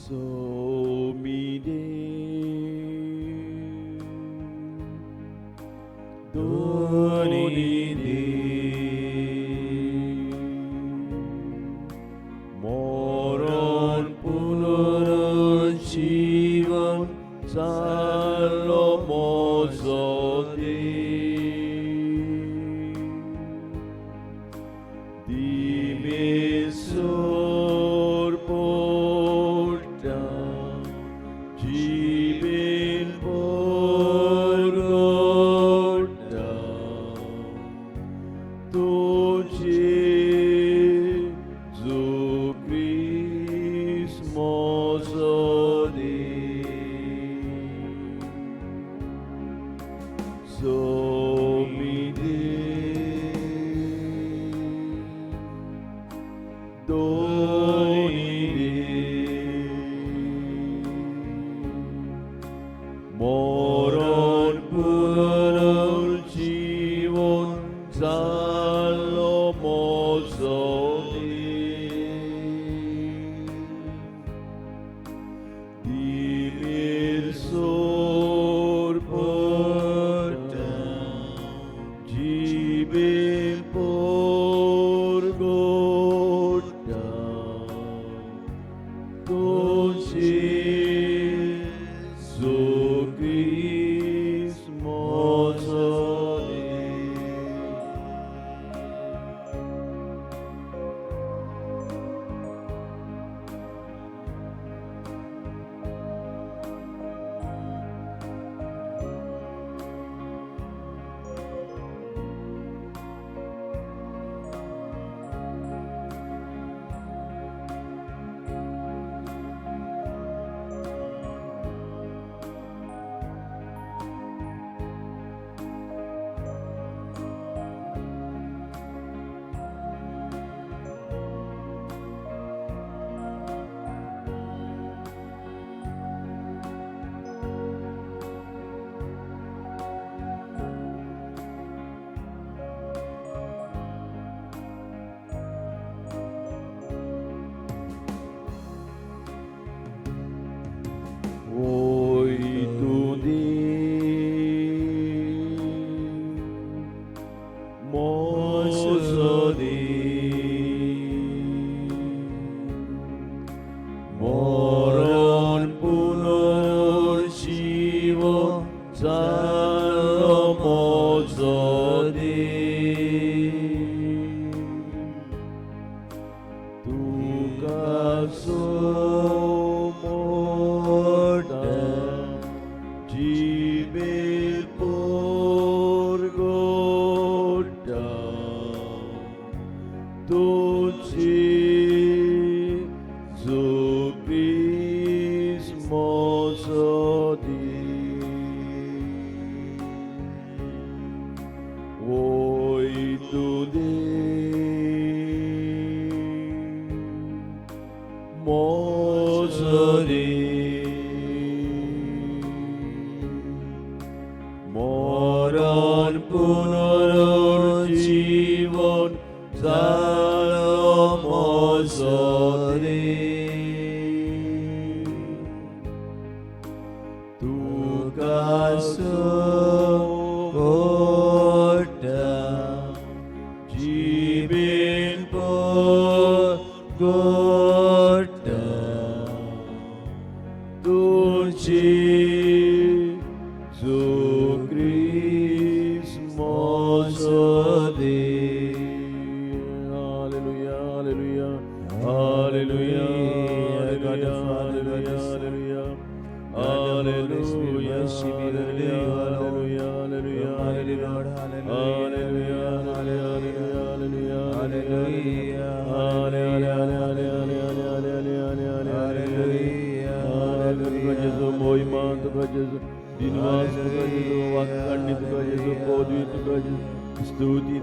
So mi de doni de moron punurujivan salomosode dimisur porta jibin porgota tuji zukrismosode somide donide moron punurujivan salomosode dimirsur porta jibin porgota tuji zukrismosode Oi tudi mosode moron punurujivan salomosode tukasomorda jibin porgota tuji zukrismosode oi tudi mosode moron punurujivan salomosode tukasomorda jibin porgota tuji zukrismosode. Hallelujah, hallelujah, hallelujah, hallelujah, hallelujah, hallelujah, hallelujah, hallelujah, स्तुति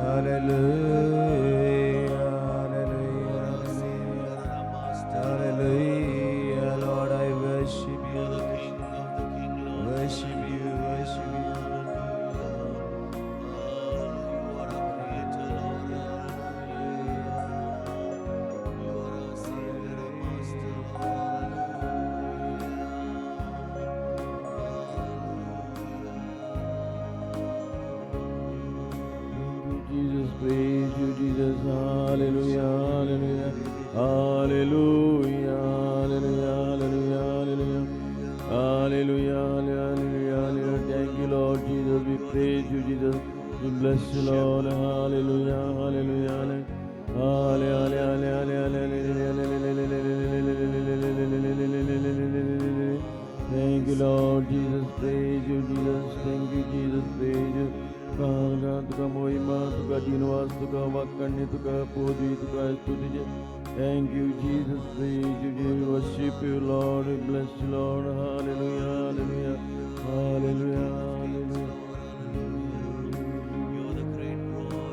Hallelujah. Jesus. Hallelujah, hallelujah, hallelujah, hallelujah, hallelujah, hallelujah, hallelujah, hallelujah. Thank you, Lord Jesus. We praise you, Jesus. We bless you, Lord. Hallelujah, hallelujah, hallelujah. Thank you, Lord Jesus. Praise you, Jesus. Thank you, Jesus. Praise you. तुका महिमा, तुका दिनवास, तुका वाक्कण्य, तुका पूजी, तुका स्तुति. Thank you, Jesus. Praise you, Jesus. We worship you, Lord. We bless you, Lord. Hallelujah, hallelujah, hallelujah, hallelujah. You're the great God.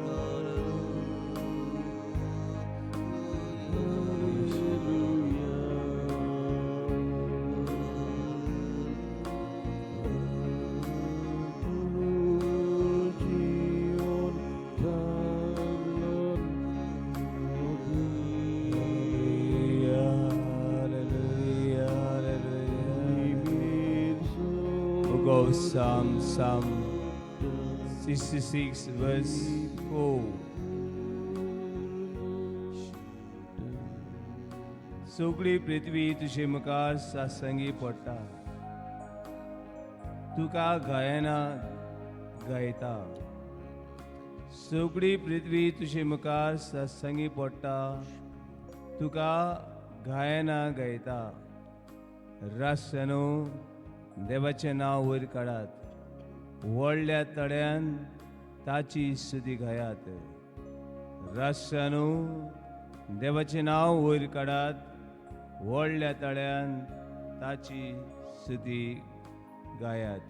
Psalm 66 verse 4. सगळी पृथ्वी तुझे मुखार सासंगी पडटा, तुका गायना गायता. सगळी पृथ्वी तुझे मुखार सासंगी पडटा, तुका गायना गायता. राष्ट्रानो देवाचे नाव वयर काडात, व्हडल्या तळ्यान ताची स्तुती गायात. राष्ट्रानो देवाचे नाव वयर काडात, व्हडल्या तळ्यान ताची स्तुती गायात.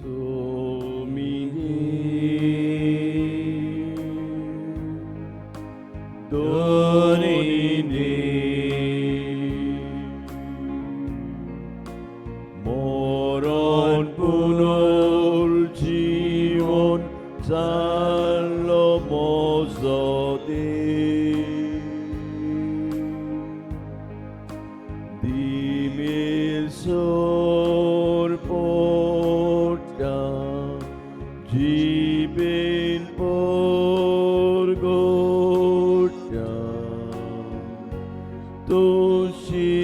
So many moron punol jiwon salomosode dimil sor porta jibin porgota toshi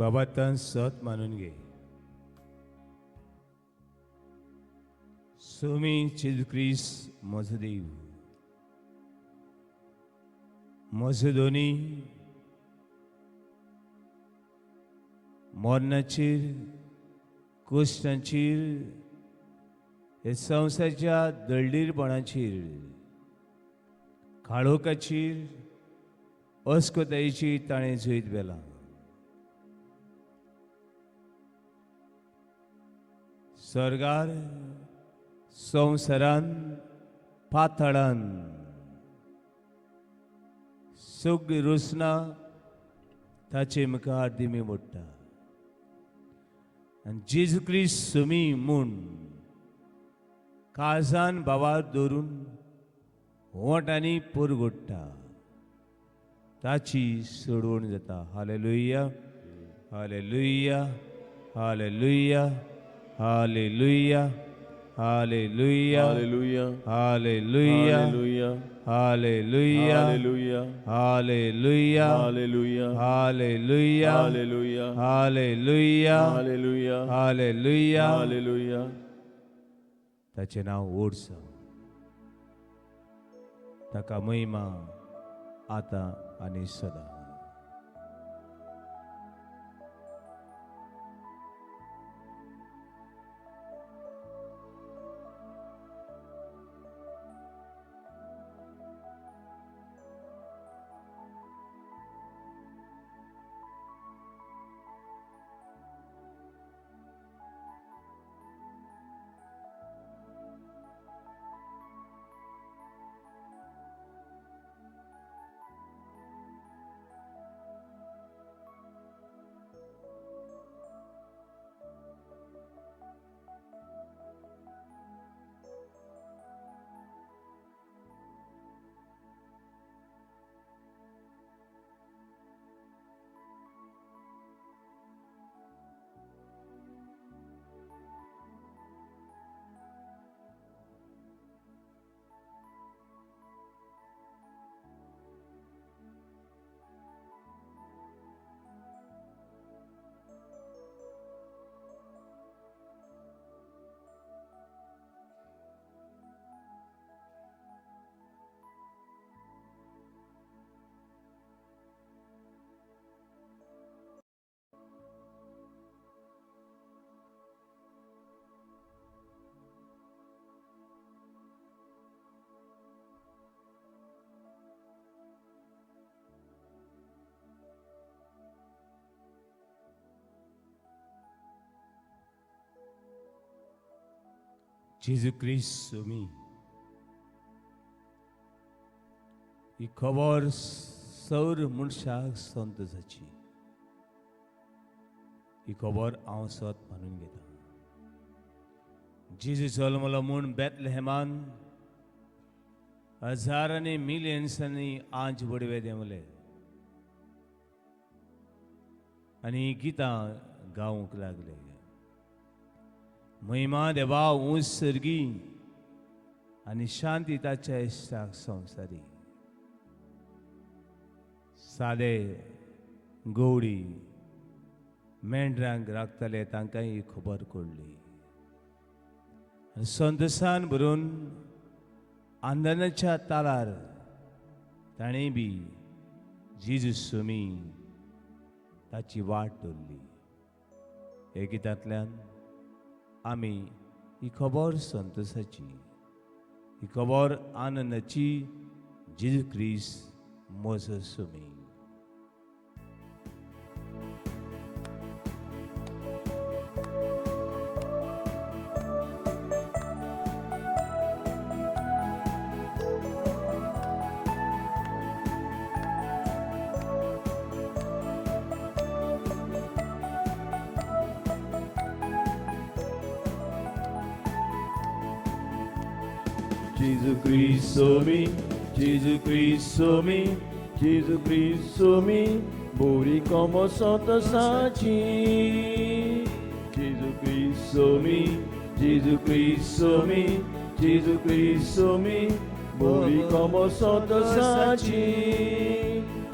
बाबा तन सत मानून घे. सोमी जेजू ख्रिस्त म्हजो देव, म्हजो दोनी मरणाचेर, कश्टांचेर, हे संवसाराच्या दळदीरपणाचेर, काळोखाचेर, अस्कोतायेचेर ताणें जैत वेला. स्वर्गार, संवसारान, पाताळान सगळीं रोसना ताचे मुखार दिमी मोडटा. आनी जेजू ख्रिस्त सोमी म्हूण काळजान भावार दवरून ओंठांनी परगोडटा, ताची सोडवण जाता. Hallelujah, hallelujah, hallelujah, hallelujah, hallelujah, Hallelujah, hallelujah, hallelujah, hallelujah, hallelujah, hallelujah, hallelujah, hallelujah, hallelujah, hallelujah, hallelujah. hallelujah. ताचे नाव ओडसा, ताका महिमा आता आनी सदा. जेजू क्रिस्टुमी ही खबर सौर मनशाक संत जाची ही खबर हांव सत मानून घेता. जेजू जल्मलो म्हूण बेथलेहेमान हजारांनी मिलियन्सांनी आंज बडवे देंवले आनी गितां गावूंक लागले. महिमा देवा उंच सर्गी आनी शांती ताच्या इश्टाक संवसारी. सादे गवडी मेंढरांक राखतले तांकांय ही खबर कळ्ळी. संतसान भरून आंदनाच्या तालार ताणें बी जेजू सुमी ताची वाट धरली. हे गितांतल्यान आमी ही खबर संतोसाची, ही खबर आनंदाची जेजू क्रिस्त म्हजो Sumi. Jesus Cristo mi, Jesus Cristo mi, Jesus Cristo mi, morì come Santo Saci. Jesus Cristo mi, Jesus Cristo mi, Jesus Cristo mi, morì come Santo Saci.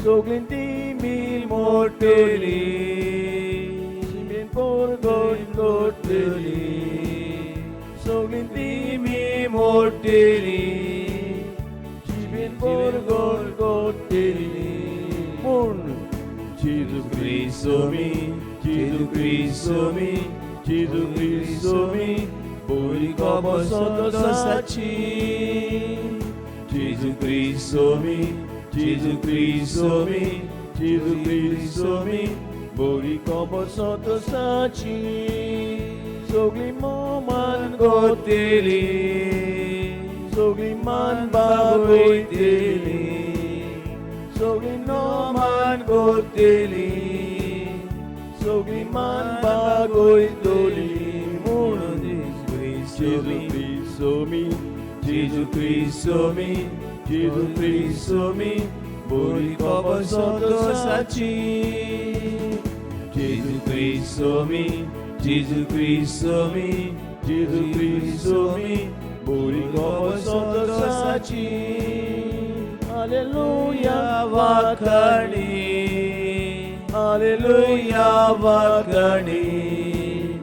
Soglintimi mortali, si ben porgorgoteli. Soglintimi mortali, ci ben porgorgoteli. Mon Gesù Cristo mi, Gesù Cristo mi, Gesù Cristo mi, morì come Santo Saci. Gesù Cristo mi, Gesù Cristo mi, Gesù Cristo mi, morì come Santo Saci. Sogliman goteli, sogliman bagoiteli, sogliman goteli, sogliman bagoitoli. Gesù Cristo mi, Gesù Cristo mi, Gesù Cristo mi, morì come Santo Saci. Gesù Cristo mi, Gesù Cristo mi, Gesù Cristo mi, morì come Santo Saci. Alleluia vacani, Alleluia vacani,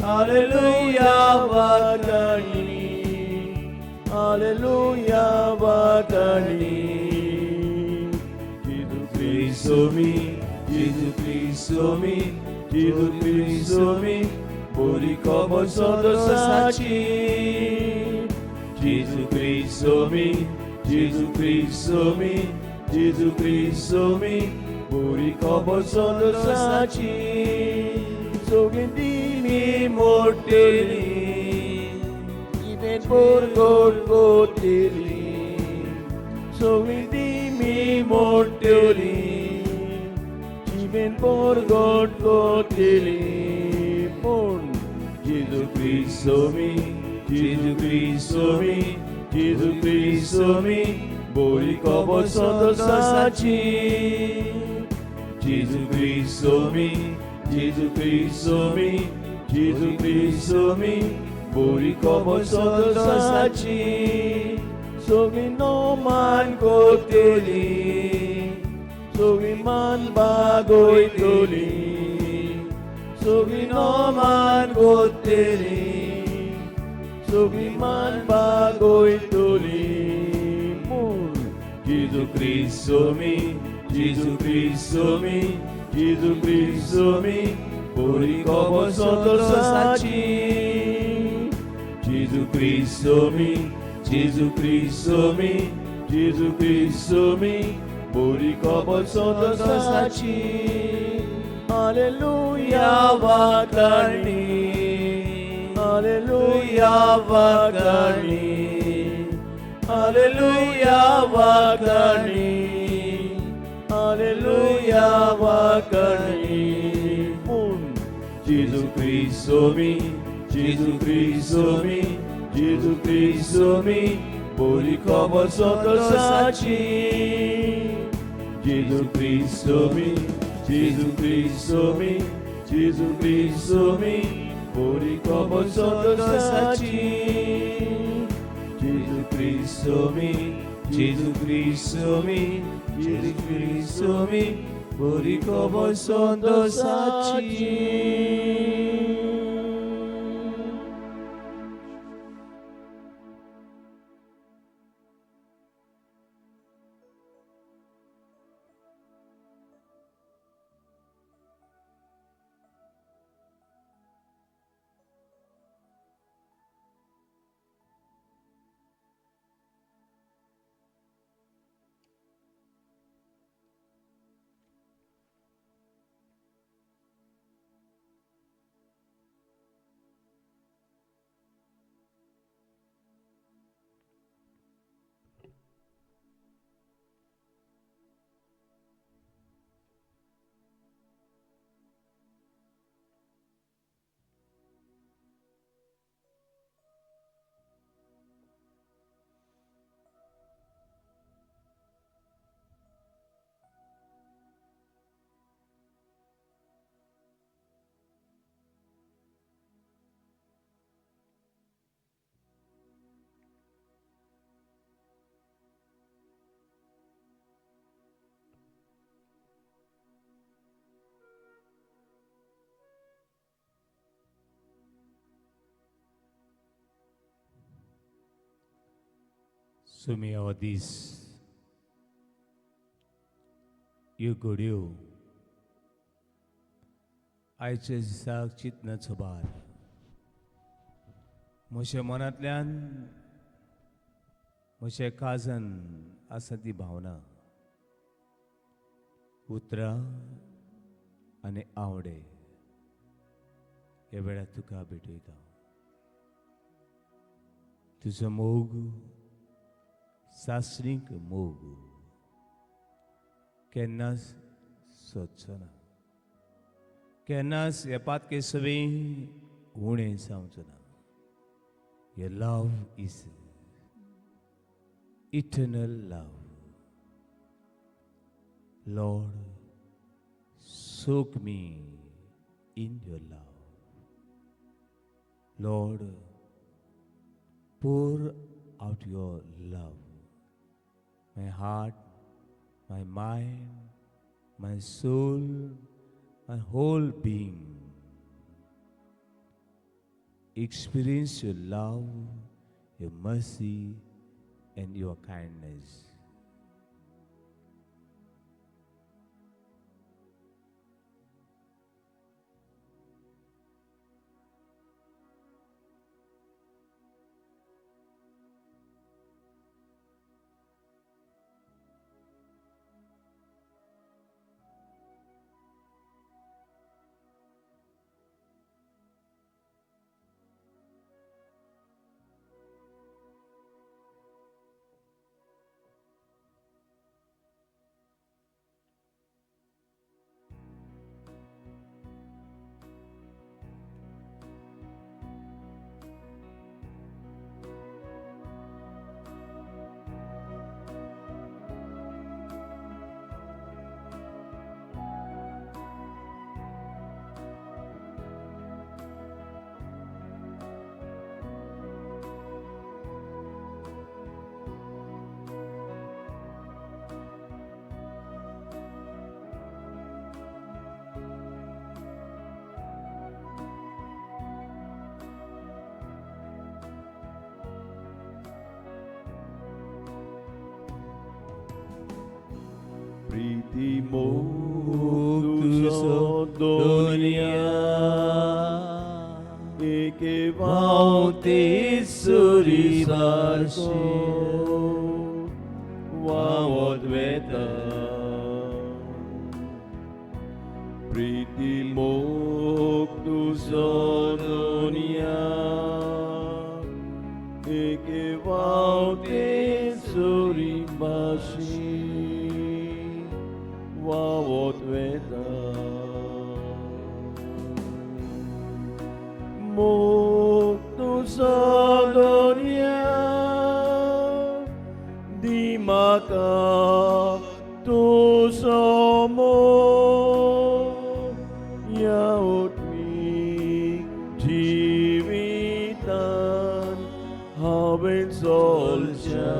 Alleluia vacani, Alleluia vacani. Gesù Cristo mi, Gesù Cristo mi, Gesù Cristo mi, morì come Santo Saci. Gesù Cristo mi, Gesù Cristo mi, Gesù Cristo mi, morì come Santo Saci. Soglintimi mortali, i ben porgorgoteli. Soglintimi mortali, ben porgorgoteli. Mon Gesù Cristo mi, Gesù Cristo mi, Gesù Cristo mi, morì come Santo Saci. Gesù Cristo mi, Gesù Cristo mi, Gesù Cristo mi, morì come Santo Saci. Soglinoman goteli, sogliman bagoitoli, soglinoman goteli, sogliman bagoitoli. Mon Gesù Cristo mi, Gesù Cristo mi, Gesù Cristo mi, morì come Santo Saci. Gesù Cristo mi, Gesù Cristo mi, Gesù Cristo mi, morì come Santo Saci. Alleluia vacani, Hallelujah wakani, Hallelujah wakani, Hallelujah wakani. Jesus Cristo mi, Jesus Cristo mi, Jesus Cristo mi, boli como sotto saci. Jesus Cristo mi, Jesus Cristo mi, Jesus Cristo mi, boli como sotto saci. Jesus Cristo mi, Jesus Cristo mi, Jesus Cristo mi, boli como sotto saci. Sumiyawadis, Yugurio, आयचे दिसाक चिंतनाचो भार म्हज्या मनांतल्यान म्हजें काजन आसा ती भावना उतरां आनी आवडे ह्या वेळार तुका भेटयता. तुजो मोग सासणीक मोग केन्नाच सोदचो ना, केन्नाच येपात सवे उणें जावचो ना. Your love is eternal love. Lord, soak me in your love. Lord, pour out your love. My heart, my mind, my soul, my whole being experience your love, your mercy, and your kindness. प्रीति मोग तुझो दुनिया एके वावते सुरी बाशे वावत वेता. प्रीति मोग तुझो दुनिया बाशी वावोत वेता Muktu sadonia di maka tu somo yaut mi jivitan haben solcha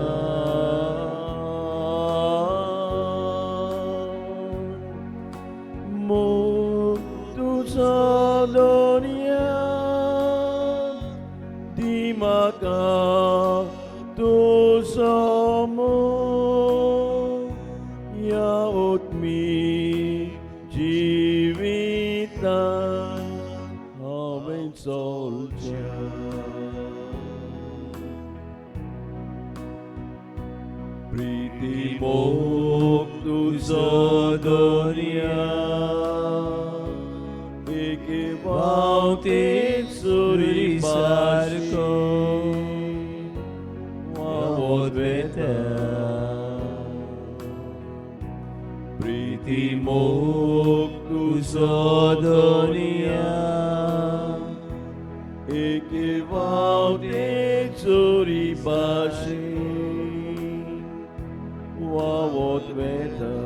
Muktu sadonia maka tu samo yaut mi jivitan amen solcha priti moktu sodoria eke bautit surisarko Veta Priti Moktu Sodonia Eke Vautit Suribashi Vavot Veta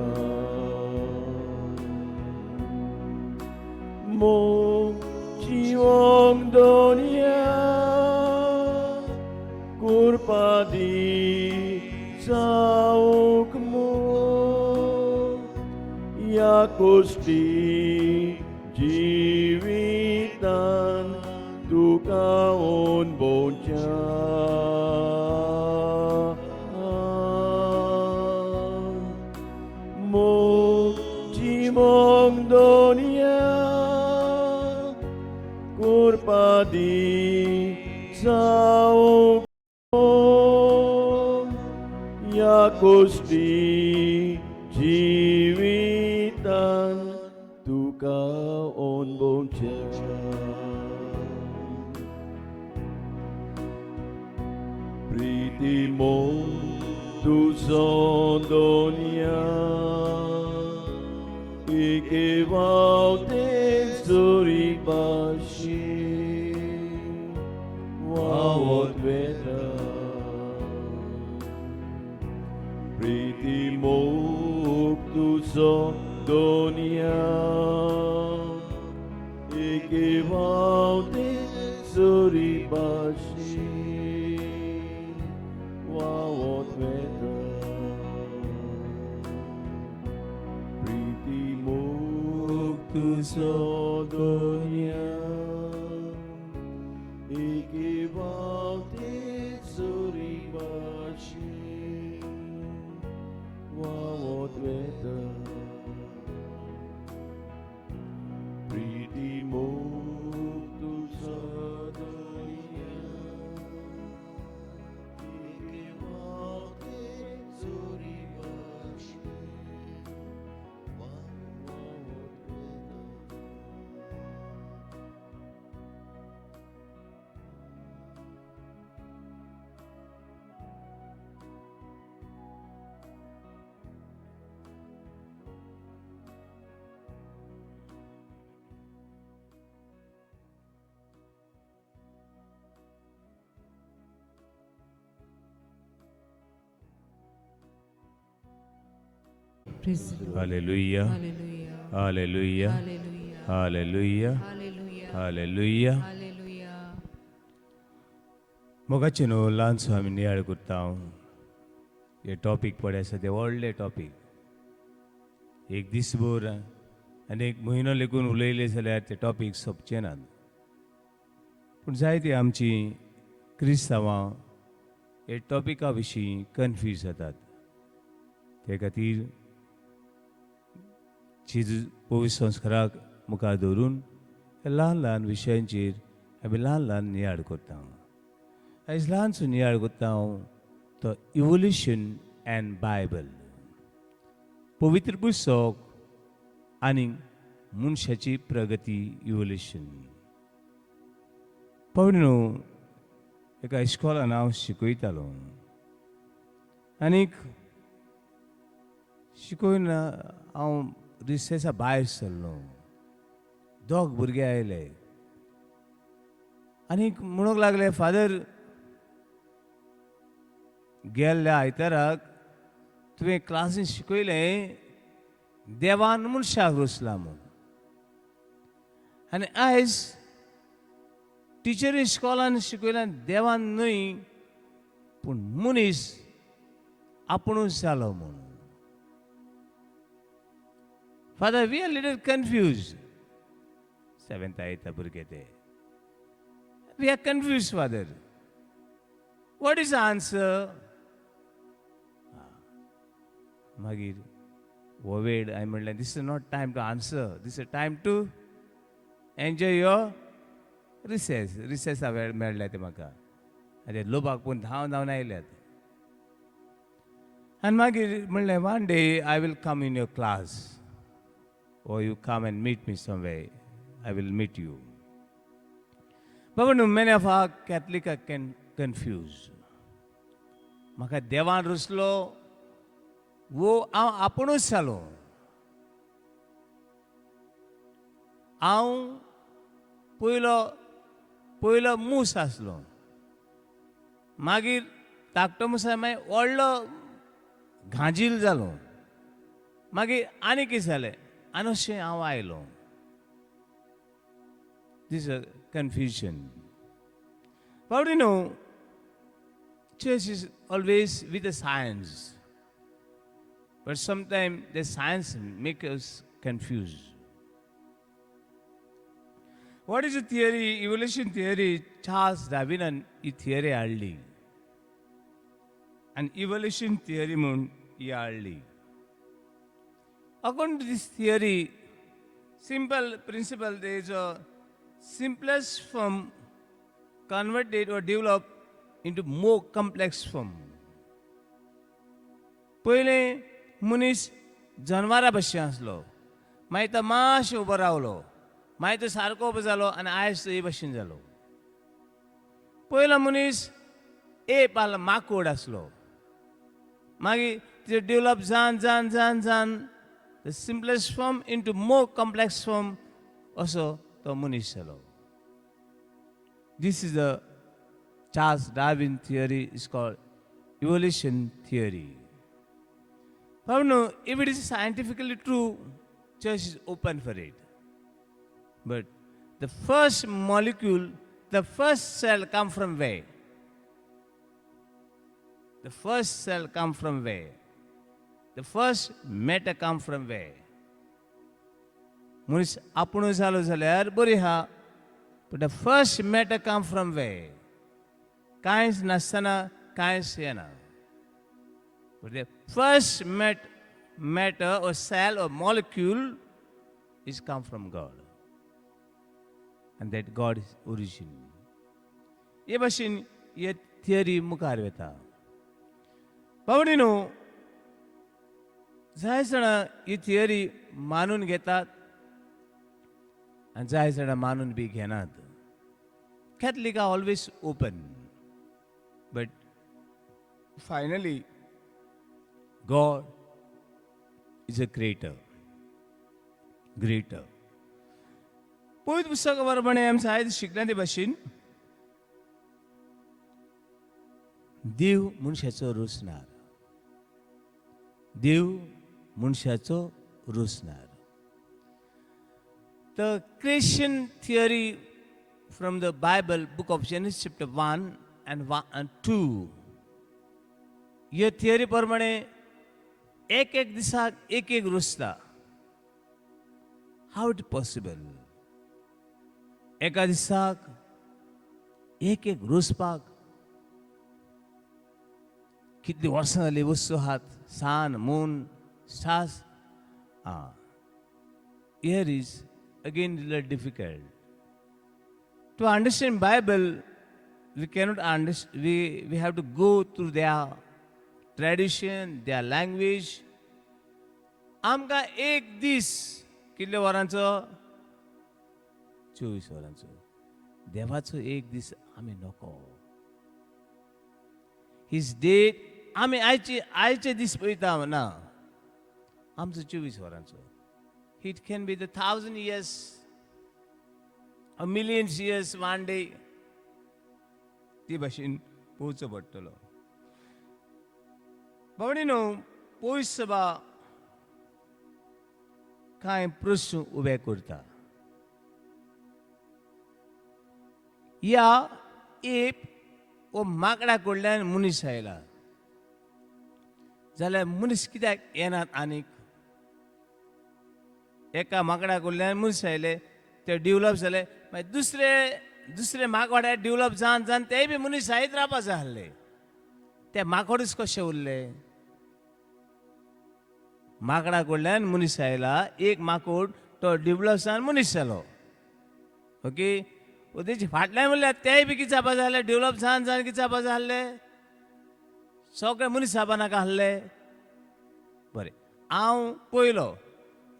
Mok Chiwong Donia Kurpadi saukmu ya Gusti jivitan dukaon bonca Mukti mong donia kurpadi saukmu ya Gusti jivitan tukaon bonca Priti mong tu sondonia ike vautit suribashi wawot veta Priti moktu sodonia eke vautit suribashi wawot veta Priti moktu sodonia eke vautit suribashi Vavot veta Priti moktu sadonia Eke vautit suribashi Vavot veta Praise the Lord. Hallelujah. Hallelujah. Hallelujah. Hallelujah. Hallelujah. Hallelujah. Hallelujah. Hallelujah. मोगाचेनो ल्हान स्वामी नियाळ करता हांव हे topic पडे आसा ते व्हडले topic एक दिसभर आनी एक म्हयनो लेगून उलयले जाल्यार ते टॉपिक सोंपचे नात पूण जायती आमची क्रिस्तांवां हे टॉपिका विशीं कन्फ्यूज जातात ते खातीर पवित्र संस्काराक मुखार दवरून ल्हान ल्हान विशयांचेर आमी ल्हान ल्हान नियाळ करता आयज ल्हानसो नियाळ करता हांव तो इवोल्युशन एंड बायबल पवित्र पुस्तक आनी मनशाची प्रगती इवोल्युशन पळय एका इस्कॉलान हांव शिकयतालो आनीक शिकून हांव रिसेसा भायर सरलो. दोग भुरगे आयले आनी म्हणूंक लागले, फादर गेल्ल्या आयताराक तुवें क्लासीन शिकयलें देवान मनशाक रुसला म्हूण. आनी आयज टिचरी इस्कॉलान शिकयलें देवान न्हय पूण मनीस आपुणूच जालो म्हूण. Father, we are little confuse. 7th 8th भुरगे ते. We are confuse, father. What is the answer? मागीर हो वेळ हांवें म्हणलें, this is not time to answer, this is time to enjoy your recess. रिसेसा वेळ मेळ्ळे ते म्हाका. आनी लोबाक पूण धांवन आयल्यात. आनी मागीर म्हणलें, one day I will come in your class, or you come and meet me somewhere, I will meet you. But many of our Catholics are confused. म्हाका देवान रुसलो वो हांव आपुणूच जालो. हांव पयलो मूस आसलो, मागीर धाकटो मुसा मागीर व्हडलो घांजील जालो, मागीर आनी कितें जालें, आनी अशें हांव आयलो. This is a confusion. But you know, church is always with the science. But sometimes the science makes us confused. What is the theory, evolution theory? Charles Darwin he theory हाडली. And evolution theory म्हणून ही हाडली. According to this theory, simple principle, there is a simplest form converted or developed into more complex form. पहिले मनीस जनवारा भशेन आसलो, मागीर तो मातशें उबो रावलो, मागीर तो सारको उबो जालो आनी आयज तो हे भशेन जालो. पयलो मनीस एप आसलो, माकोड आसलो, मागीर ते डेवलप जावन the simplest form into more complex form also to monish जालो. This is the Charles Darwin theory, is called evolution theory. But no, if it is scientifically true, church is open for it. But the first molecule, the first cell come from where? The first cell come from where? The first matter come from where? मनीस आपुणू जालो जाल्यार बरी हा, but the first matter come from where? कांयच नासतना कांयच येना. But the first matter or cell or molecule is come from God. And that God is origin. हे भाशेन हे थियरी मुखार वता. पावडीनो, जाय जाणां ही थियरी मानून घेतात आनी जाय जाणां मानून बी घेनात. Catholic are always open. But finally, God is a creator. Greater. पवित्र पुस्तक प्रमाणे आमच्या आयज शिकल्या ते भाशेन देव मनशाचो रोसणार. देव मनशाचो रोसणार. The creation theory from the Bible, book of Genesis chapter 1 and 2. ह्या थियरी प्रमाणे एक दिसाक एक रोसता. How it possible? एका दिसाक एक रोसपाक कितली वर्सां जाली वस्तू आहात, सान, moon, stars. Here is again a little difficult. To understand Bible, we cannot understand. We have to go through their tradition, their language. आमकां एक दीस कितल्या वरांचो? 24 वरांचो. देवाचो एक दीस आमी नको. His date आमी आयचे दीस पळयता ना. आमचो 24 वरांचो. It can be the 1000 years, a million years, one day. ती भाशेन पोवचो पडटलो. बावडीनो, पयस सभा कांय प्रश्न उबे करता. या एक वो माकडा कडल्यान मनीस आयला जाल्यार मनीस कित्याक येनात आनीक? एका माकडा कडल्यान मनीस आयले, ते डेव्हलप जाले, मागीर दुसरे दुसरे माकड डेव्हलप जावन जावन ते बी मनीस जायत रावपा जाय आसले. ते माकडूच कशे उरले? माकडा कडल्यान मनीस आयला, एक माकोड तो डेव्हलप जावन मनीस जालो. ओके, तेची फाटल्यान म्हणल्यार तेय बी कितें जावपा जाय आसले, डेव्हलप जावन जावन कितें जावपा जाय आसले? सगळे मनीस जावपा नाका आसले. बरें, हांव पयलो,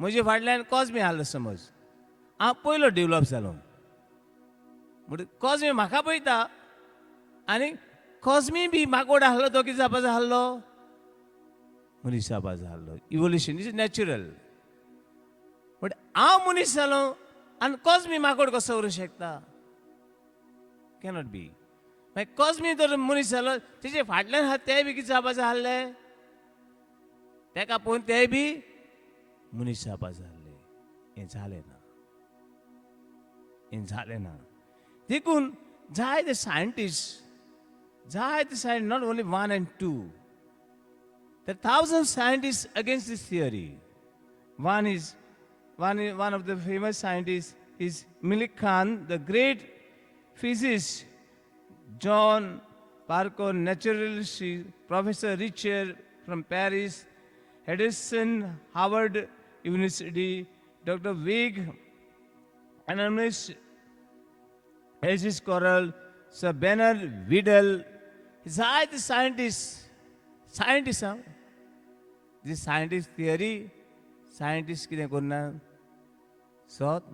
म्हजे फाटल्यान कॉस्मी आहलो समज, हांव पयलो डेव्हलप जालो म्हणटकीर कॉस्मी म्हाका पळयता आनी कॉस्मी बी माकोड आहलो तो कितें जावपा जाय आसलो? मनीस जावपा जाय आसलो. Evolution is natural. बट हांव मनीस जालो आनी कॉस्मी माकोड कसो उरूंक शकता? Cannot be. मागीर कॉस्मी तर मनीस जालो, तेजे फाटल्यान आहा ते बी कितें जावपा जाय आसले? तेका पळोवन ते बी मनीस जावपा जाय आसले. हें जालें ना, हें जालें ना. देखून जायते scientist, not only one and two, there are thousands of scientists against this theory. One of the famous scientists is Millikan, the great physicist, John Parker, naturalist, Professor Richard from Paris, Edison, Harvard University, Dr. Wig, anonymous Elsis Corral, Sir Bernard Vidal. Zayd scientists, this scientist theory, scientists कितें करनात? सोत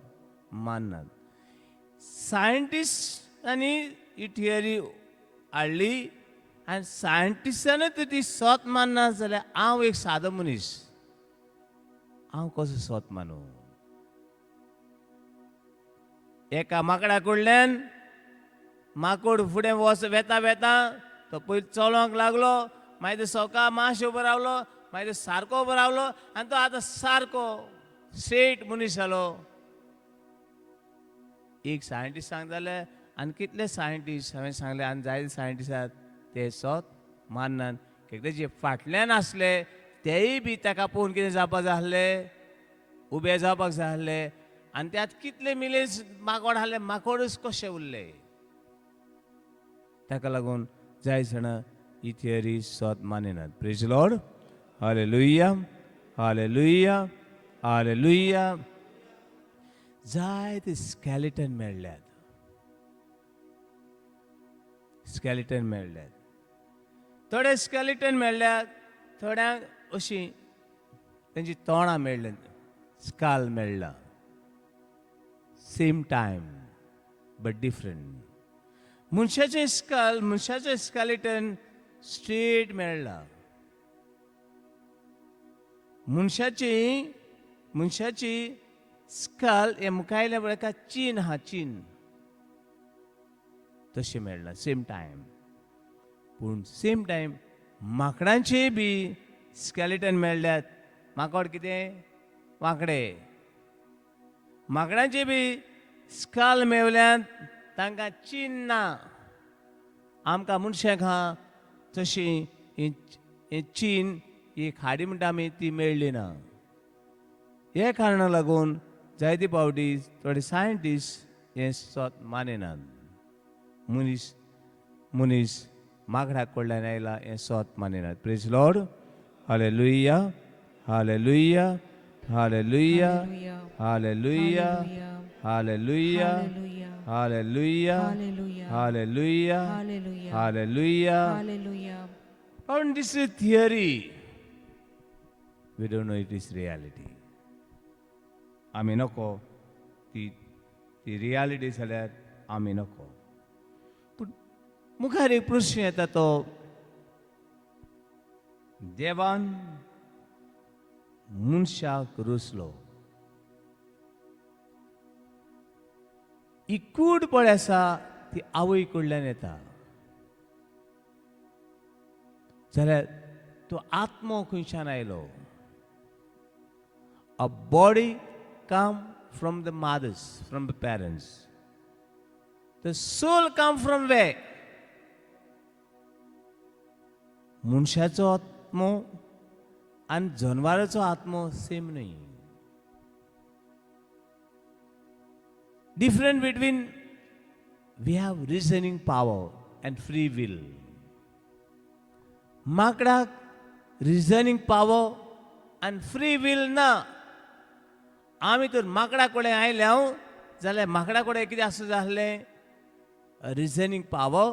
माननात. सायंटिस्टांनी ही theory हाडली आनी सायंटिस्टांनी तर ती सोत मानना जाल्यार हांव एक सादो मनीस, हांव कसो सोत मानू? एका माकडा कडल्यान माकोड फुडें वेता वेता तो पयलीं चलोंक लागलो, मागीर तो सवका मातशें उबो रावलो, मागीर तो सारको उबो रावलो आनी तो आतां सारको स्ट्रेट मनीस जालो. एक सायंटिस्ट सांगताले आनी कितले सायंटिस्ट हांवें सांगले आनी जायते सायंटिस्ट आसात ते सोत माननात. तेजे फाटल्यान आसले तेय बी ताका पळोवन कितें जावपा जाय आसले? उबे जावपाक जाय आसले. आनी त्यात कितले मिलियन्स माकोड आसले, माकोडूच कशे उरले? ताका लागून जाय जाणां ही थियरी सोत मानिनात. Praise lord, hallelujah, hallelujah, hallelujah. जायते स्केलेटन मेळ्ळ्यात, स्केलेटन मेळ्ळ्यात. थोडे स्केलेटन मेळ्ळ्यात, थोड्यांक अशीं तेंची तोंडां मेळ्ळ्यात, स्काल मेळ्ळा. Same time but different. मनशाचें स्काल, मनशाचें स्केलेटन स्ट्रेट मेळ्ळा. मनशाची स्काल हे मुखायल्या पळय चीन आहा, चीन तशें मेळ्ळा सेम टायम. पूण सेम टायम माकडांचे बी स्केलेटन मेळ्ळ्यात. माकड कितें? वांकडे. माकडांचे बी स्काल मेवल्यात, तांकां चीन ना. आमकां मनशांक आहा तशी ही चीन, ही खाडी म्हणटा आमी ती मेळ्ळी ना. हे कारणाक लागून जायते फावटी थोडे सायंटिस्ट हे सोत मानिनात. मनीस माकडाक कडल्यान आयला हें सोत मानिनात. Praise lord, hallelujah, hallelujah, hallelujah, hallelujah, hallelujah, hallelujah, hallelujah, hallelujah. But this is theory. We don't know it is reality. आमी नको ती रियालिटी जाल्यार आमी नको. पूण मुखार एक प्रश्न येता, तो देवान मनशाक रुसलो. ही कूड पळय आसा ती आवय कडल्यान येता. जाल्यार तो आत्मो खंयच्यान आयलो. A body come from the mothers, from the parents. The soul come from where? मनशाचो आत्मो आणि जनावराचो आत्मो सेम नाही. Different between we have reasoning power and free will. माकडाक reasoning power and free will ना. आमी तर माकडा कडेन आयल्या जाल्यार माकडा कडेन कितें आसूं जाय आसलें? Reasoning power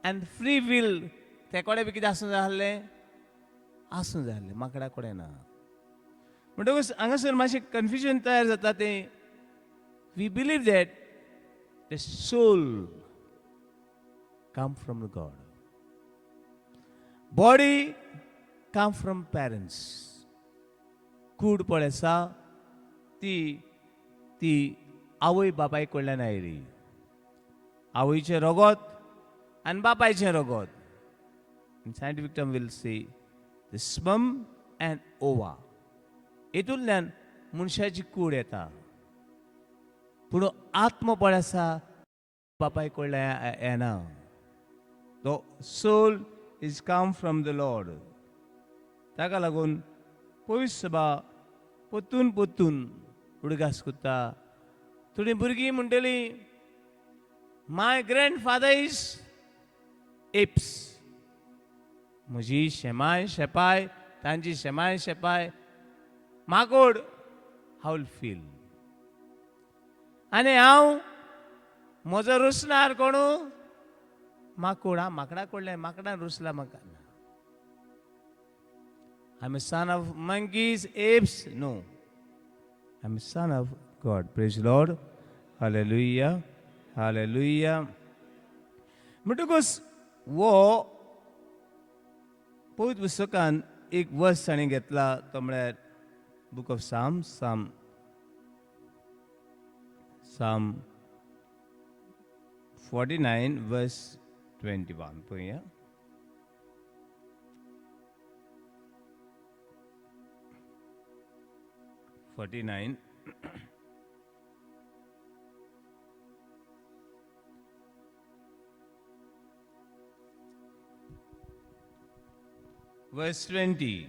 and free will ते कडेन बी कितें आसूं जाय आसलें? आसूं जाय आसलें. माकडा कडेन ना. म्हणटकूच हांगासर मातशें कन्फ्युजन तयार जाता तें. We believe that the soul come from the god. Body come from parents. कूड पळय आसा ती आवय बापाय कडल्यान आयली. आवयचें रगत आनी बापायचें रगत. Scientific term will say the sperm and ओवा. हेतूंतल्यान मनशाची कूड येता. पूण आत्मो पळय आसा बापाय कडल्यान येना. The soul is come from the lord. ताका लागून पयस सभा पोत्तून पोत्तून उडगास कोत्ता. थोडीं भुरगीं म्हणटलीं माय ग्रँडफादर इज एप्स. म्हजी शेमाय शेपाय तांची शेमाय शेपाय माकोड हांव विल फील. आनी हांव म्हजो रुसणार कोणू? माकोड. हांव माकडा कडल्यान माकडान रुसला म्हाका. I'm a son of monkeys, apes. No. I'm a son of God. Praise the Lord. Hallelujah. Hallelujah. म्हणटकूच वो पवित्र पुस्तकान एक वर्स ताणें घेतला तो म्हळ्यार बुक ऑफ साम 49 verse 21. पळया. Verse 20.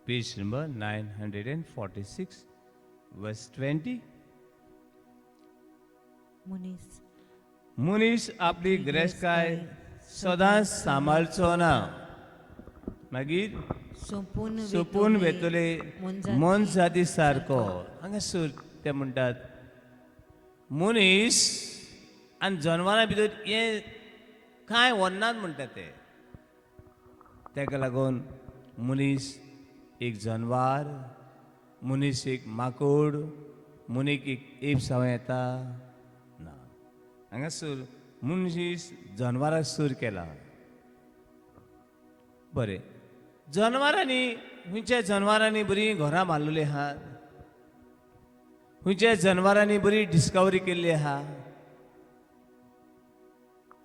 Page number 946, verse 20. मुनीस आपली ग्रेस्काय सदांच सांबाळचो ना. मागीर सोपून वेतले मन जाती सारको. हांगासर ते म्हणटात मनीस आनी जनावरां भितर हें कांय वन्नात म्हणटात ते. ताका लागून मनीस एक जनवार, मनीस एक माकोड, मनीस एक एप्स जावं येता ना. हांगासर मनीस जनवाराक सूर केला. बरें, जनवारांनी खंयच्या जनवारांनी बरी घरां बांदलेली आहात. खंयच्या जनवारांनी बरी डिस्कवरी केल्ली आहा.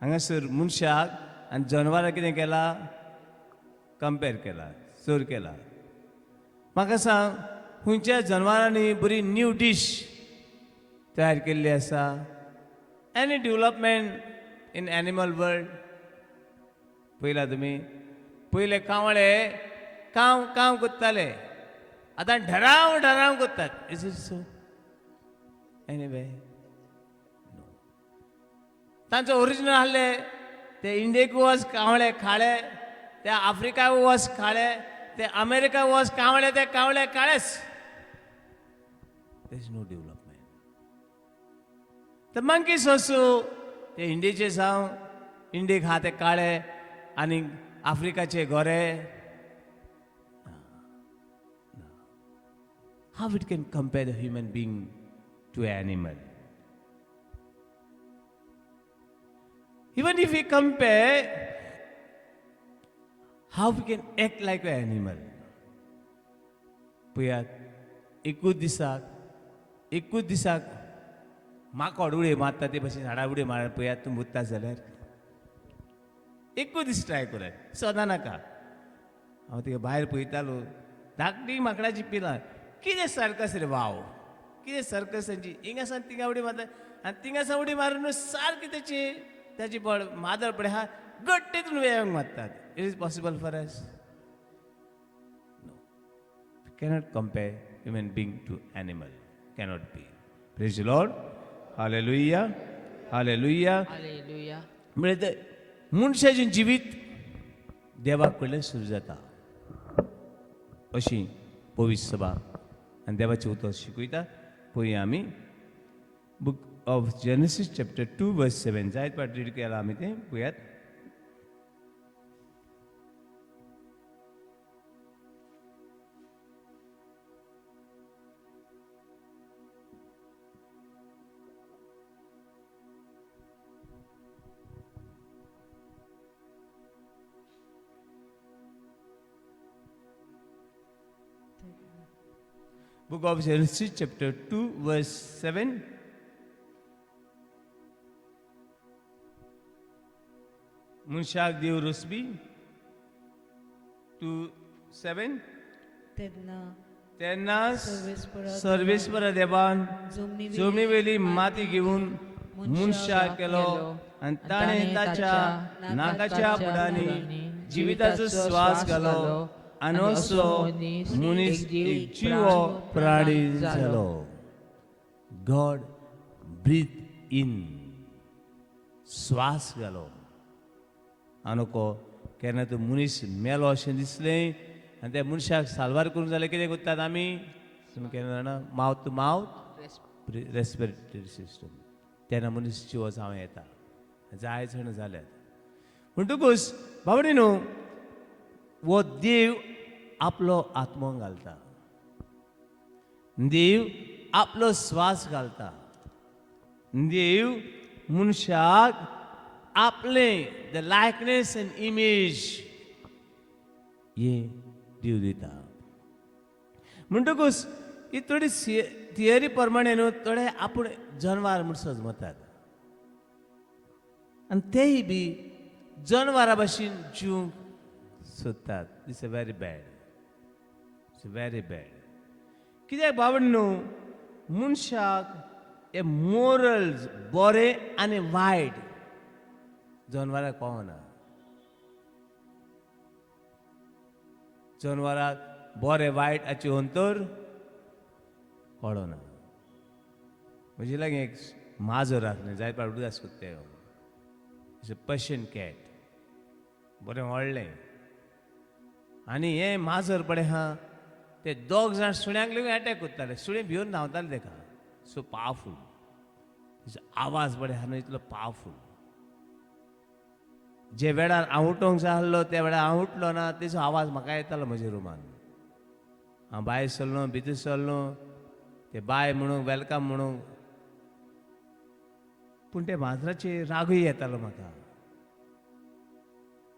हांगासर मनशाक आनी जनवारां कितें केला? कंपेर केला, सूर केला. म्हाका सांग, खंयच्या जनवारांनी बरी न्यू डीश तयार केल्ली आसा? Any development in animal world पळयला तुमी? पयले कावळे काव काव कोत्ताले, आतां ढराव ढराव कोत्तात. Is it so? एनीवे, तांचो ओरिजिनल आहले ते इंडियेक वच कावळे खाळे, ते आफ्रिका वच खाळे, ते अमेरिका वच कावळे, ते कावळे काळेच. There is no development. The monkeys also, ते इंडियेचे जावं, इंडियेक हा ते काळे आनी आफ्रिकाचे गोरे. How it can compare the human being to an animal? Even if we compare how we can act like an animal. पळयात एकूच दिसाक माकड उडे मारता ते भशेन झाडां उडे मारप पळयात तूं मुत्ता जाल्यार एकूच दीस ट्राय करात सदां नाका. हांव तिका भायर पळयतालो धाकटी माकडाची पिलां कितें सर्कस रे वाव कितें सर्कस तांची हिंगासान तिंगा उडी मारता आनी तिंगासान उडी मारून सारकी त्याची बळ मादर पडे हा गट्टेतून वेयांक मारतात. It is possible for us. Cannot compare human being to animal. Cannot be. Praise the Lord. Hallelujah. Hallelujah. Hallelujah. म्हणजे मनशाचें जिवीत देवा कडल्यान सुरू जाता अशी पवित्र सभा आनी देवाचें उतर शिकयता. पळोवया आमी book of Genesis chapter 2 verse 7 जायत पाट रीड केला आमी तें पळयात. Book of Genesis chapter 2 verse 7. मनशाक देव रुसबी 2:7 तेन्ना सर्वेस्परा देवान जमनी वेली माती घेवन मनशाक केलो आनी ताणें ताच्या नाकाच्या बुडांनी जिविताचो श्वास घालो आनी असो मनीस एक जिवो प्राणी जालो. गॉड ब्रीथ इन श्वास घालो आनी केन्ना तो मनीस मेलो अशें दिसलें आनी त्या मनशाक साल्वार करून जाल्यार कितें करतात आमी तुमी केन्ना जाणा मावथ टू मावथ रेस्पिरेटरी सिस्टम तेन्ना मनीस जिवो जावं येता जाय जाण जाल्यात. म्हणटकूच बाबडे न्हू वो देव आपलो आत्मो घालता देव आपलो श्वास घालता देव मनशाक आपले द लायकनेस एंड इमेज हे देव दिता. म्हणटकूच ही थोडी थियरी प्रमाणे न्हू थोडे आपूण जनवार म्हूण समजतात आनी तेय बी जनवारा भशेन जिवंक सोदतात. It's a very bad. It's very bad. कित्याक बाबड न्हू मनशाक हे मोरल्स बरें आनी वायट जनवाराक कळना. जनवाराक बरें वायट हाची अंतर कळना. म्हजे लागीं एक माजर आसलें जायत पावट उदास कोत्ते इट्स अ पर्शियन कॅट बरें व्हडलें आनी हें माजर पळय हा ते दोग जाण सुण्यांक लेगीत अटॅक करताले. सुणें भिवन धांवताले तेका. सो पावरफूल तेजो आवाज पळय हा न्हू इतलो पावरफूल. जे वेळार हांव उठोंक जाय आसलो त्या वेळार हांव उठलो ना तेजो आवाज म्हाका येतालो म्हज्या रुमान. हांव भायर सरलो भितर सरलो ते बाय म्हणून वेलकम म्हणून पूण ते माजराचेर रागूय येतालो म्हाका.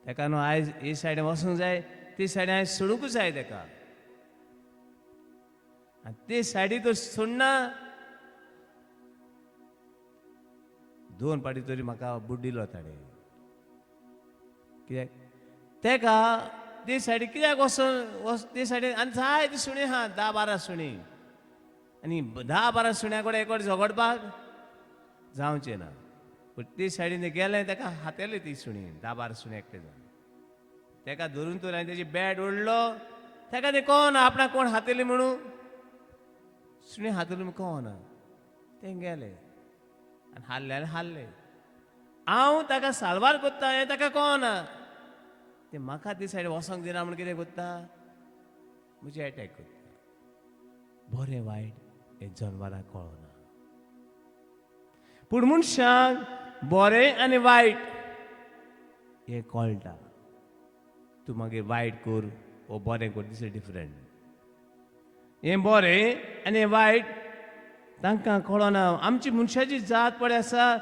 तेका न्हू आयज हे सायडीन वचूंक जाय ते सायडीन आयज सोडूंकूच जाय तेका आनी ते सायडीन तो सोडना. 2 पाटी तरी म्हाका बुड्डिलो ताणें. कित्याक तेका ते सायडीक कित्याक वचून ते सायडीन आनी जायती सुणीं आहा 10-12 सुणीं आनी 10-12 सुण्यां कडेन एक झगडपाक जावचें ना. पूण ते सायडीन गेलें तेका हातेले ती सुणीं 10-12 सुणीं एकटे जावन तेका धरून तर हांवें तेजी बॅट ओडलो. तेका तें कळना आपणाक कोण हातयली म्हणून. सुणीं हातयली म्हूण कळना. तें गेलें आनी हारले. हांव ताका साल्वार कोत्ता हें ताका कळना. ते म्हाका ते सायडीन वचोंक दिना म्हूण कितें कोत्ता म्हजें अटॅक कोत्ता. बरें वायट हें जनवाराक कळना. पूण मनशाक बरें आनी वायट हें कळटा. तूं मागीर वायट कर वो बरें कर दिस इज डिफरंट. हें बरें आनी वायट तांकां कळना. आमची मनशाची जात पळय आसा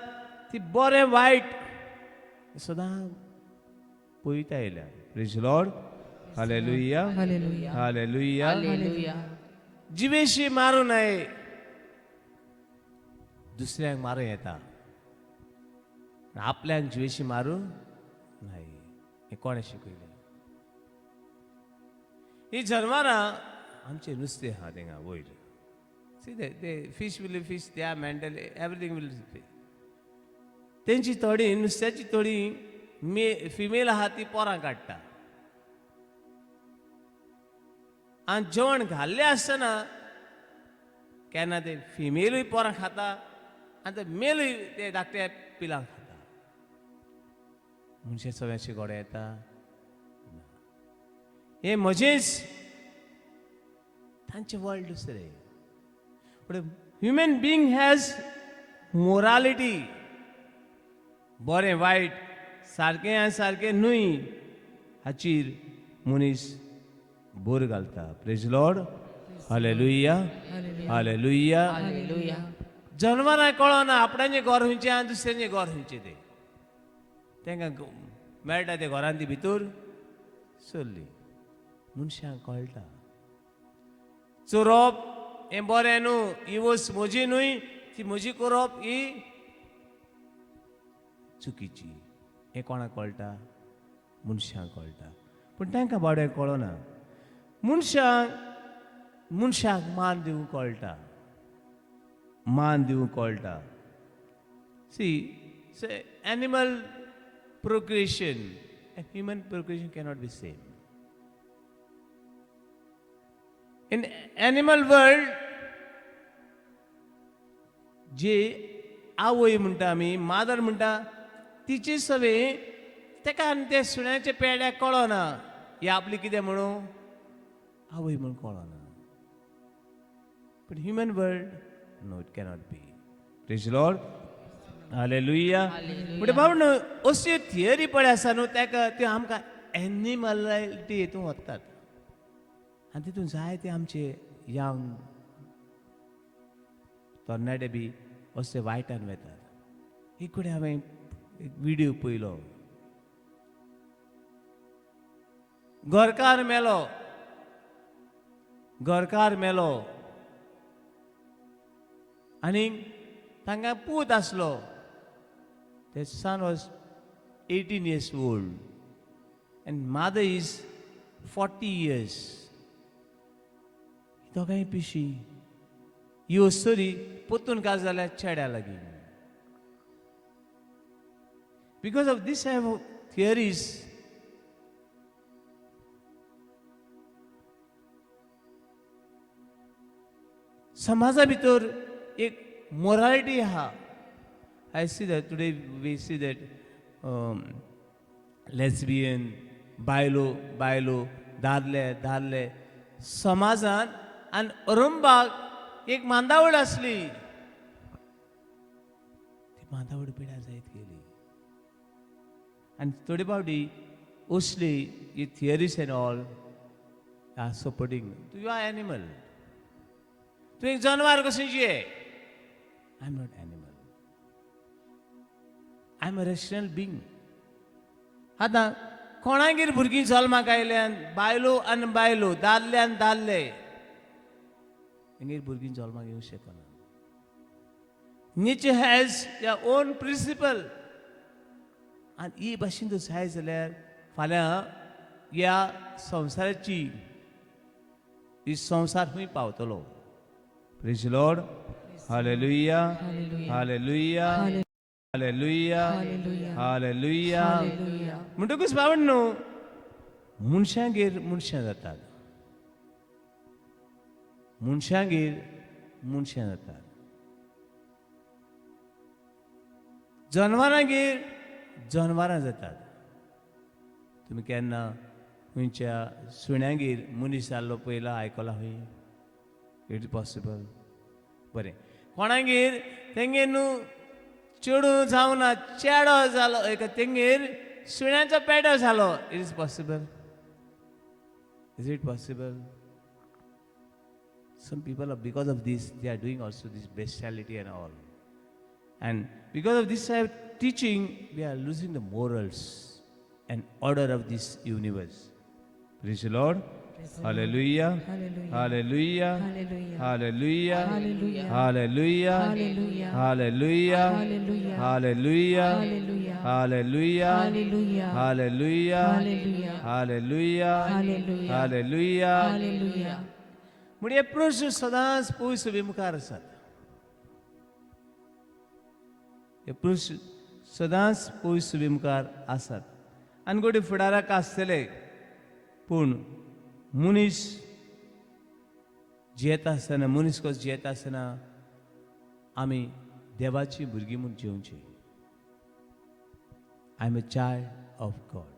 ती बरें वायट सदां पळयता येयल्या. Praise lord. Hallelujah. Hallelujah. Hallelujah. Hallelujah. जिवेशी मारू नये, दुसऱ्यांक मारूं येता, आपल्याक जिवेशी मारूं न्हय. हें कोणें शिकयलें? ही जनवरां आमचें नुस्तें आहा थिंगा वयर. सी ते फीश विल फीश, they are mentally everything will. तेंची थोडी नुस्त्याची थोडी फिमेल आहा ती पोरां काडटा. आनी जेवण घाल्लें आसतना केन्ना ते फिमेलूय पोरां खाता आनी ते मेलूय ते धाकट्या पिलांक खाता. मनशे सगळ्यांची गोडे येता. हे म्हजेच तांचे वर्ल्ड दुसरें. पूण ह्युमन बींग हॅज मोरालिटी. बरें वायट, सारकें आनी सारकें न्हय हाचीर मनीस बोर घालता. Praise lord. Hallelujah. Hallelujah. Hallelujah. जनवरां कळना आपणाचें घर खंयचें आनी दुसऱ्याचें घर खंयचें तें. तांकां मेळटा ते घरांत ती भितर सरली. मनशांक कळटा. चोरप हें बरें न्हू, ही वस्त म्हजी न्हय, ती म्हजी करप ही चुकीची. हें कोणाक कळटा? मनशांक कळटा. पूण तांकां बाबड्या कळना. मनशाक मान दिवंक कळटा. मान दिवंक कळटा. सी animal procreation and human procreation cannot be same. In animal world, जे आवय म्हणटा आमी, मादर म्हणटा, तिची सवे तेका आनी ते सुण्याच्या पेड्याक कळना ही आपली कितें म्हणू, आवय म्हूण कळना. But human world, no, it cannot be. Praise the Lord. Hallelujah. म्हणजे बाबा अशी थियरी पळय आसा न्हू, ताका त्यो आमकां एनिमलिटी हितून वतात आनी तितून जायते आमचे यंग तरणाटे बी अशे वायटान वेतात. एक कडेन हांवें एक व्हिडियो पळयलो. घरकार मेलो. घरकार मेलो आनी तांकां पूत आसलो. The son was 18 years old and mother is 40 years. दोगांय पिशी ही स्टोरी पोतून काज जाल्या चेड्या लागीं. Because of this type of theories समाजा भितर एक मोरालिटी आहा. I see that today we see that lesbian, बायलो, दादले समाजान आनी अरुंबाक एक मांदावळ आसली. ती मांदावळ पिड्यार जायत गेली. आनी थोडी फावटी असली ही theories and all are supporting. You are animal. तूं एक जनवार कशें जिये. I am not animal. I am a rational being. आतां कोणागेर भुरगीं जल्माक आयल्यान बायलो आनी बायलो, दादले आनी दादले, हेंगेर भुरगीं जल्माक येवंक शकना. नेचर हॅज या ओन प्रिंसिपल. आनी ही भाशेन जर जाय जाल्यार फाल्यां ह्या संवसाराची ही संवसार खंय पावतलो. Praise the Lord. Hallelujah. Hallelujah. Hallelujah. Hallelujah. म्हणटकूच बाबण्णो मनशांगेर मनशां जातात. मनशांगेर मनशां जातात. जनवरांगेर जनवरां जातात. तुमी केन्ना खंयच्या सुण्यागेर मनीस जाल्लो पयला आयकला खंय? It is possible. बरें. कोणागेर तेंगेर न्हू चेडू जावना, चेडो जालो, तेंगेर सुण्याचो पेडो जालो. It is possible. Is it possible? Some people, because of this, they are doing also this bestiality and all. And because of this teaching, we are losing the morals and order of this universe. Praise the Lord. Praise the Lord. Hallelujah. Hallelujah. Hallelujah. Hallelujah. Hallelujah. Hallelujah. Hallelujah. Hallelujah. Hallelujah. Hallelujah. Hallelujah. Hallelujah. Hallelujah. Hallelujah. Hallelujah. Hallelujah. Hallelujah. Hallelujah. म्हणजे प्रश्न सदांच पयस विमुखार आसात. हे प्रश्न सदांच पयस विमुखार आसात आनी गोडी फुडाराक आसतले. पूण मनीस जियेता आसतना मनीस कसो जियेता आसतना आमी देवाची भुरगीं म्हूण जिवची. I am a child of god.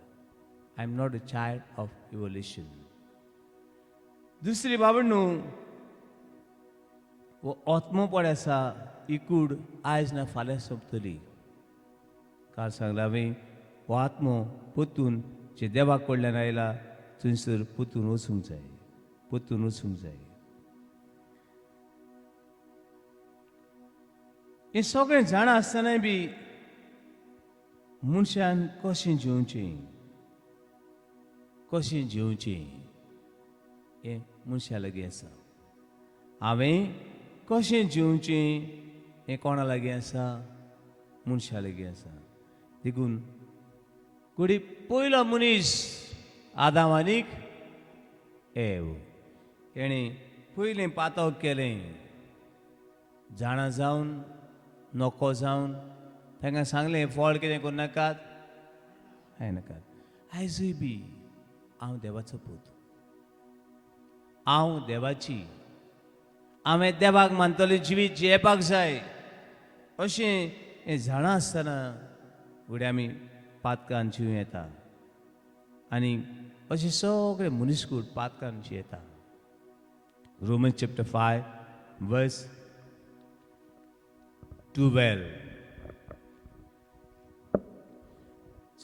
I am not a child of evolution. दुसरी बाबड न्हू वो आत्मोपण आसा ही कूड आयज ना फाल्यां सोंपतली. काल सांगला हांवें हो आत्मो पोतून जे देवाक कडल्यान आयला थंयसर पोतून वचूंक जाय. पोतून वचूंक जाय. हें सगळें जाणा आसतनाय बी मनशान कशें जिवचें कशें जिवचें हें मनशा लागीं आसा. हांवें कशें जिवचें हें कोणा लागीं आसा मनशा लागीं आसा. देखून कुडी पयलो मनीस आदामानीक एव हेणें पयलें पातक केलें. जाणा जावन नोको जावन तांकां सांगलें फळ कितें करूं नाकात खायनाकात. आयजूय बी हांव देवाचो पूत. हांव देवाची. हांवें देवाक मानतलें जिवीत जियेवपाक जाय अशें हें जाणा आसतना फुडें आमी पातकान जिवं येता. आनी अशें सगळें मनीसकूड पातकान जियेता. Romans chapter 5 verse 12.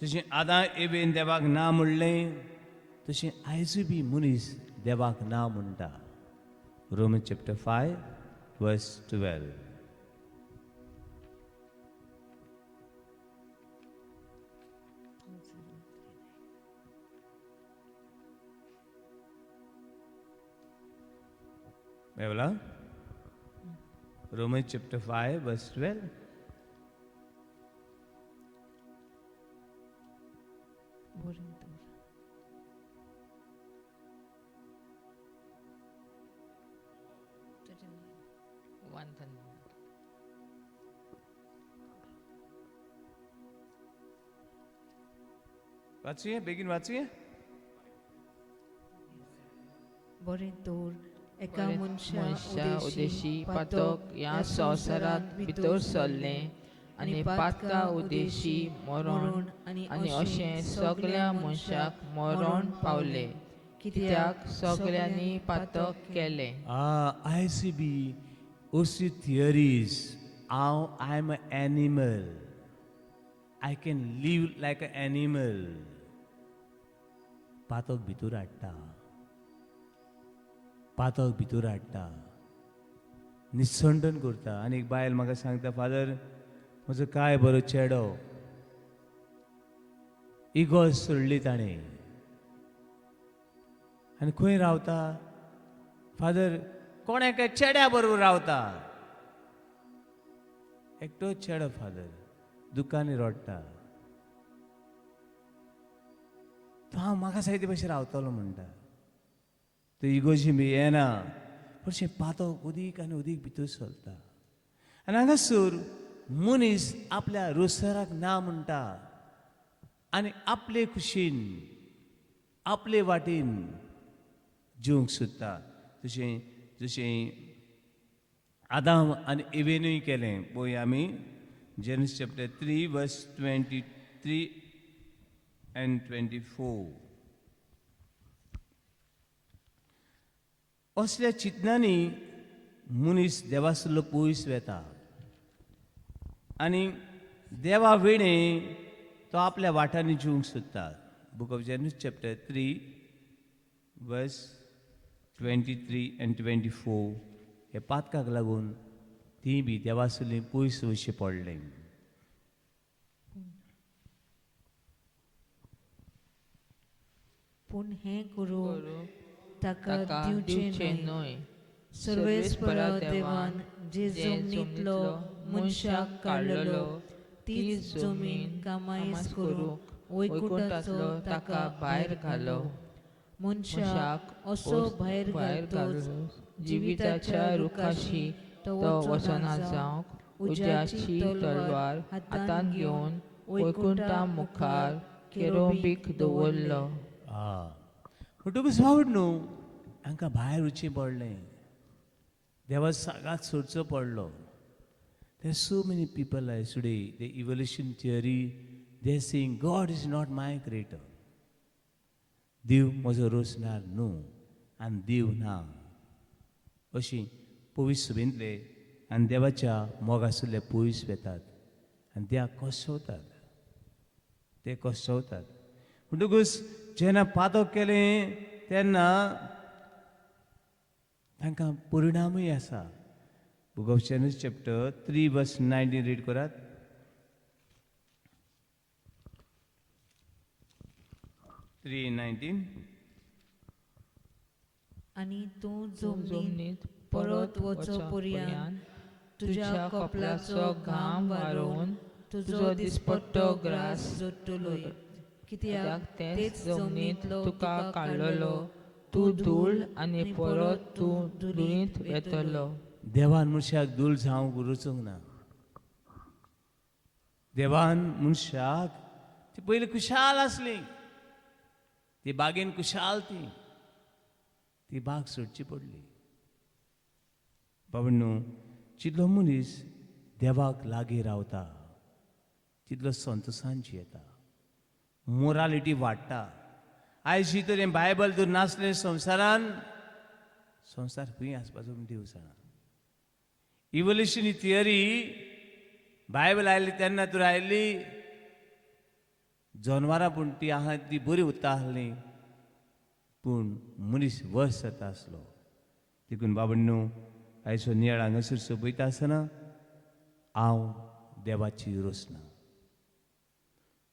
जशें आदां एबेन देवाक ना म्हणलें तशें आयजूय बी मनीस देवाक ना म्हणटा. Romans chapter 5 verse 12. मेवला रोमन्स चॅप्टर 5 वर्स 12. वाचूया बेगीन वाचूया. बरें तर एका मनशा उदेशी पातक ह्या संवसारांत भितर सरलें आनी पातका उदेशी मरण आनी अशें सगळ्या मनशाक मरण पावलें कित्याक सगळ्यांनी पातक केलें. आयजूय बी अशी theories I am a animal. I can live like a animal पातक भितर हाडटा. पातक भितर हाडटा. निसंडन करता. आनी एक बायल म्हाका सांगता फादर म्हजो काय बरो चेडो इगोज सोडली ताणें आनी खंय रावता फादर कोण एका चेड्या बरोबर रावता. एकटोच चेडो फादर दुकानी रडटा. तो हांव म्हाका जाय ते भशेन रावतलो म्हणटा. तो इगोजी बी येना पण पातक उदीक आनी उदीक भितर सरता. आनी हांगासर मनीस आपल्या रोसराक ना म्हणटा आनी आपले खुशीन आपले वाटेन जिवंक सोदता. जशें जशें आदाम आनी एवेनूय केलें पळय आमी जेनेसिस चॅप्टर 3 वर्स 23 and 24. असल्या चिंतनांनी मनीस देवासलो पयस वेता आनी देवा वेणे तो आपल्या वाटांनी जिवंक सोदता. Book of Genesis chapter 3 verse 23 and 24 हे पातकाक लागून ती बी देवासली पयस वयचें पडलें. पूण हें करूं ताका ताका दिवचें दिवचें न्हय. न्हय. सर्वेस्परा देवान जे जमनींतलो मनशाक काडलेलो तीच जमीन कामाईस करूंक वैकुंठांतलो ताका भायर घालो. मनशाक असो भायर घालतोच जिविताच्या रुखाशी तो वचना जावंक उज्याची तलवार हातान घेवन वैकुंठा मुखार केरोबीक दवरलो. म्हणटकूच वावड न्हू हांकां भायर वचचें पडलें. देवा सगळ्यात सोडचो पडलो. There are so many people as today, the evolution theory, they are saying God is not my creator. देव म्हजो रोसणार न्हू आनी देव ना अशी पवीस सभेंतले आनी देवाच्या मोगासुल्ले पयस वेतात आनी ते कोसवतात. ते कोसवतात. म्हणटकूच जेन्ना पातक केलें तेन्ना तांकां परिणामूय आसा. Book of Genesis chapter 3 verse 19 read करात. 3:19. आनी तूं जमनीत जमनीत परत वचो पर्यंत तुज्या कपलाचो घाम वारोवन तुजो दिसपट्टो ग्रास जोडटलोय. कित्याक तेच जमनींतलो तुका काडलेलो तूं धूळ आनी परत तूं धुळींत वेतलो. देवान मनशाक धूळ जावंक रुचूंक ना. देवान मनशाक ती पयलीं खुशाल आसली. ती बागेन खुशाल ती बाग सोडची पडली. बाबण्णू जितलो मनीस देवाक लागीं रावता तितलो संतोशान जियेता. मोरालिटी वाडटा. आयज जी तरेन बायबल तर नासले संवसारान संवसार खंय आसपाचो म्हण देव जाणा. इवोल्युशन थियरी बायबल आयली तेन्ना तर आयली जनवरां पूण ती आहा ती बरी उरता आसली पूण मनीस वस जाता आसलो. देखून बाबण्णू आयचो नियाळ हांगासर सोंपयता आसतना हांव देवाची रोसना.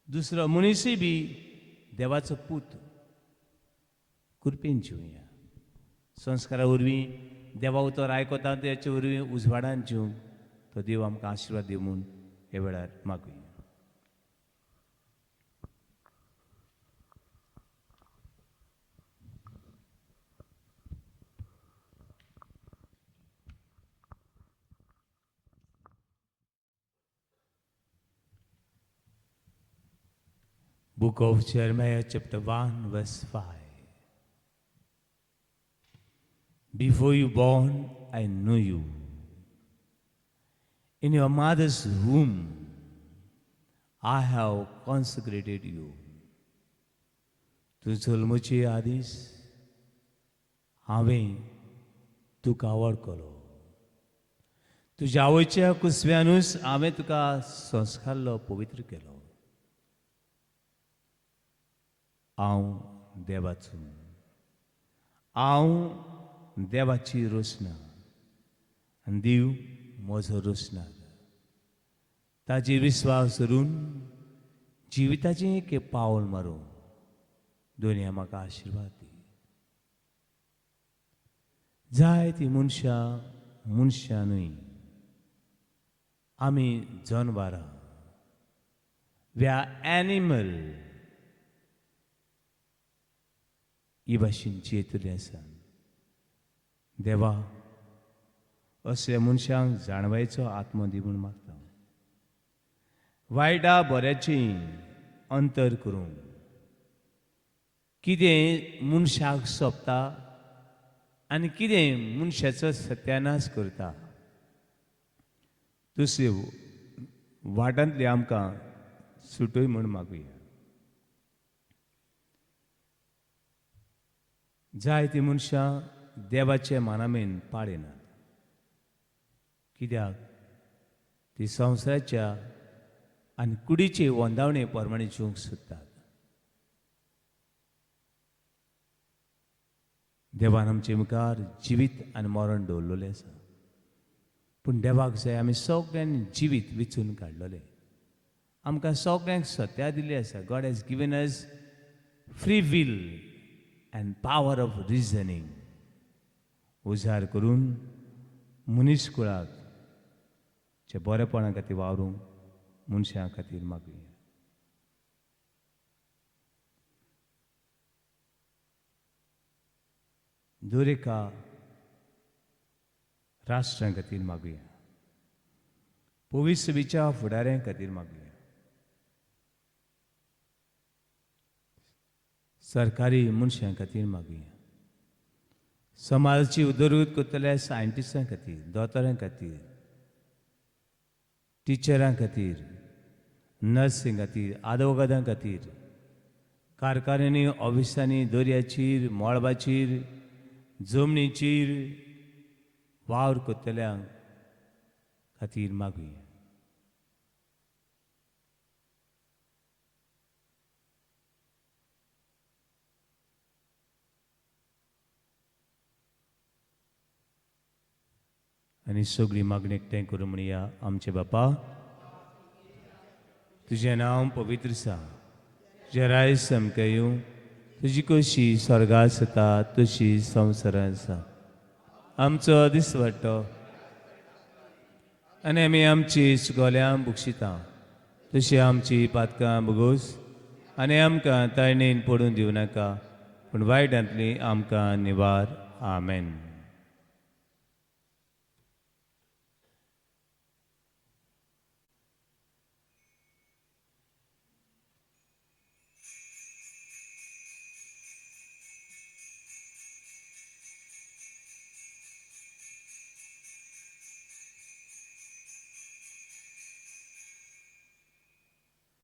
दुसरो मनीसय बी देवाचो पूत कुरपेन जिवया. संस्कारा वरवीं देवा उतर आयकता त्याचे वरवीं उजवाडान जिवंक तो देव आमकां आशिर्वाद दिवं म्हूण हे वेळार मागुया. Book of Jeremiah chapter 1 verse 5. Before you born, I knew you. In your mother's womb, I have consecrated you. तूं जल्मचे आदीस हांवें तुका वळखलो. तुज्या आवयच्या कुसव्यानूच हांवें तुका संस्कारलो पवित्र केलो. हांव देवाचो. हांव देवाची रोसना आनी देव म्हजो रोसणार. ताजेर विस्वास धरून जिविताचें एक पावल मारूं दोनी म्हाका आशिर्वाद दी. जाय ती मनशांनूय आमी जनवरां वी आर एनिमल ही भाशेन जियेतली आसा. देवा असल्या मनशांक जाणवायचो आत्मो दी म्हूण मागता. वायटा बऱ्याची अंतर करूंक कितें मनशाक सोंपता आनी कितें मनशाचो सत्यानाश करता तसले वाटांतली आमकां सुटोय म्हूण मागुया. जाय ती मनशां देवाचे मानामेन पाळिनात. कित्याक ती संवसाराच्या आनी कुडीचे वंदावणे प्रमाणे जिवंक सोदतात. देवान आमचे मुखार जिवीत आनी मरण दवरलेलें आसा. पूण देवाक जाय आमी सगळ्यांनी जिवीत वेचून काडलेलें. आमकां सगळ्यांक सत्या दिल्ली आसा. God has given us free will and power of reasoning उजार करून मनीस कुळाक चे बरेपणा खातीर वावरूंक मनशां खातीर मागुया. दर एका राष्ट्रां खातीर मागुया. पवित्र सभेच्या फुडाऱ्यां खातीर मागुया. सरकारी मनशां खातीर मागुया. समाजाची उदरगत करतल्या सायंटिस्टां खातीर, दोतोरां खातीर, टिचरां खातीर, नर्सिंग खातीर, आदवोगादां खातीर, कारखान्यांनी, ऑफिसांनी, दर्याचेर, मळबाचेर, जमनीचेर वावर करतल्यांक खातीर मागुया. आनी सगळी मागणी एकठांय करून म्हणया. आमचे बापा, तुजें नांव पवित्र आसा. तुजें राय सामकें येवं. तुजी कशी स्वर्गांत आसा तशी संवसारांत आसा. आमचो दिसवटो आनी आमी आमची सुगोल्यां बुक्षिता तशी आमची पातकां बुगोस आनी आमकां ताळणेन पडून दिवं नाका, पूण वायटांतली आमकां निवार. आमेन.